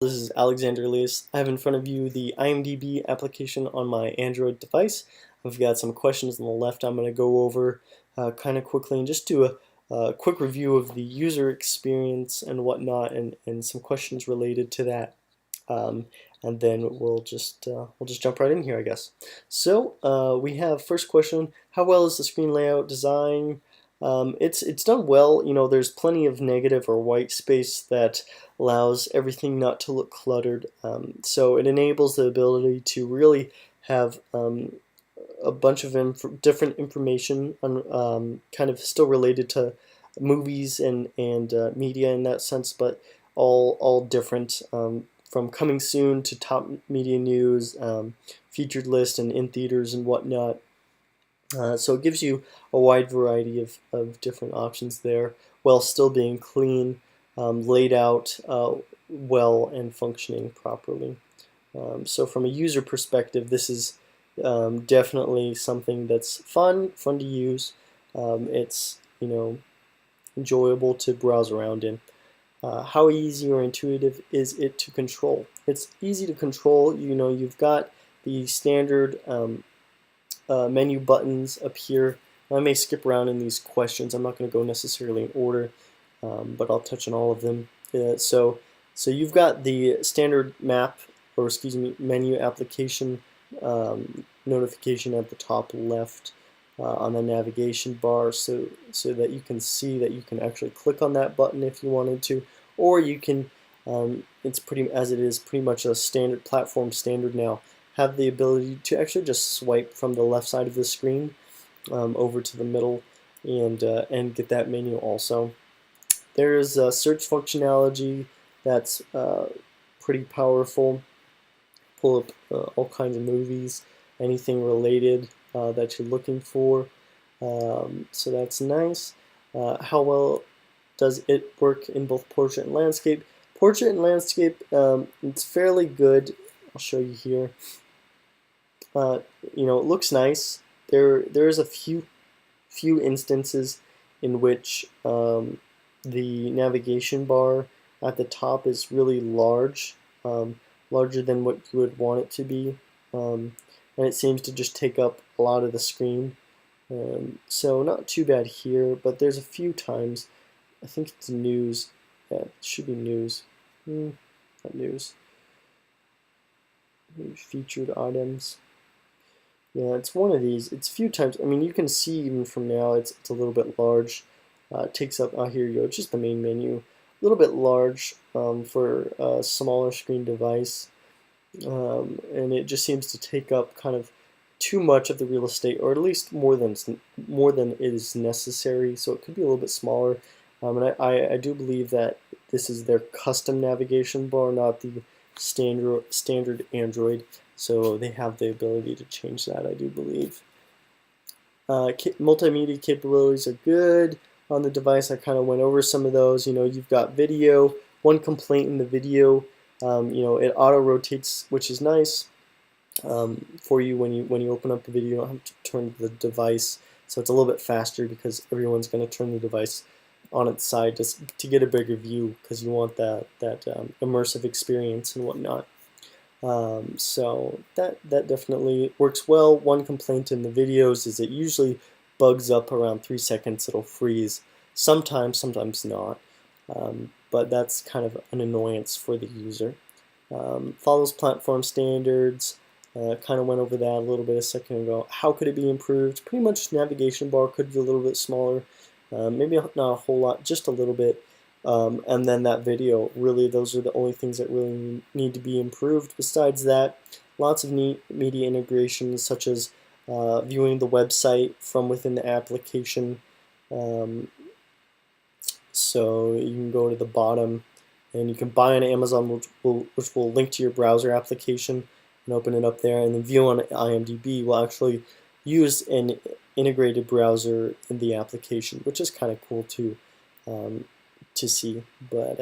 This is Alexander Elias. I have in front of you the IMDB application on my Android device. I've got some questions on the left I'm going to go over kind of quickly and just do a quick review of the user experience and whatnot, and some questions related to that. And then we'll just jump right in here, I guess. So we have first question: how well is the screen layout design? It's done well. You know, there's plenty of negative or white space that allows everything not to look cluttered. So it enables the ability to really have a bunch of different information on, kind of still related to movies and media in that sense, but all different. From coming soon to top media news, featured list, and in theaters and whatnot. So it gives you a wide variety of different options there, while still being clean, laid out well, and functioning properly. So from a user perspective, this is definitely something that's fun to use. It's enjoyable to browse around in. How easy or intuitive is it to control? It's easy to control. You've got the standard menu buttons up here. I may skip around in these questions. I'm not going to go necessarily in order, but I'll touch on all of them. So you've got the standard menu application notification at the top left on the navigation bar, so that you can see that you can actually click on that button if you wanted to, or you can. It's pretty much a standard platform standard now. Have the ability to actually just swipe from the left side of the screen over to the middle and get that menu also. There is a search functionality that's pretty powerful. Pull up all kinds of movies, anything related that you're looking for. So that's nice. How well does it work in both portrait and landscape? Portrait and landscape, it's fairly good. I'll show you here. It looks nice. There's a few instances in which the navigation bar at the top is really large, larger than what you would want it to be, and it seems to just take up a lot of the screen. So not too bad here, but there's a few times. I think it's news. Yeah, it should be news. Not news. Featured items. Yeah, it's one of these. It's a few times. I mean, you can see even from now it's a little bit large. It takes up, here you go, just the main menu. A little bit large for a smaller screen device. And it just seems to take up kind of too much of the real estate, or at least more than is necessary. So it could be a little bit smaller. And I do believe that this is their custom navigation bar, not the standard Android. So they have the ability to change that, I do believe. Multimedia capabilities are good on the device. I kind of went over some of those. You've got video. One complaint in the video, it auto rotates, which is nice for you when you open up the video. You don't have to turn the device, so it's a little bit faster because everyone's going to turn the device on its side to get a bigger view, because you want that immersive experience and whatnot. So that definitely works well. One complaint in the videos is it usually bugs up around 3 seconds. It'll freeze. Sometimes not. But that's kind of an annoyance for the user. Follows platform standards. Kind of went over that a little bit a second ago. How could it be improved? Pretty much navigation bar could be a little bit smaller. Maybe not a whole lot, just a little bit. And then that video, really, those are the only things that really need to be improved. Besides that, lots of neat media integrations, such as viewing the website from within the application. So you can go to the bottom and you can buy on Amazon, which will link to your browser application and open it up there, and then view on IMDB will actually use an integrated browser in the application, which is kind of cool too to see. But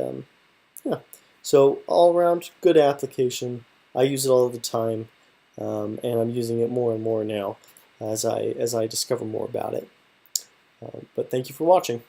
yeah, so all around good application. I use it all the time, and I'm using it more and more now as I discover more about it. But thank you for watching.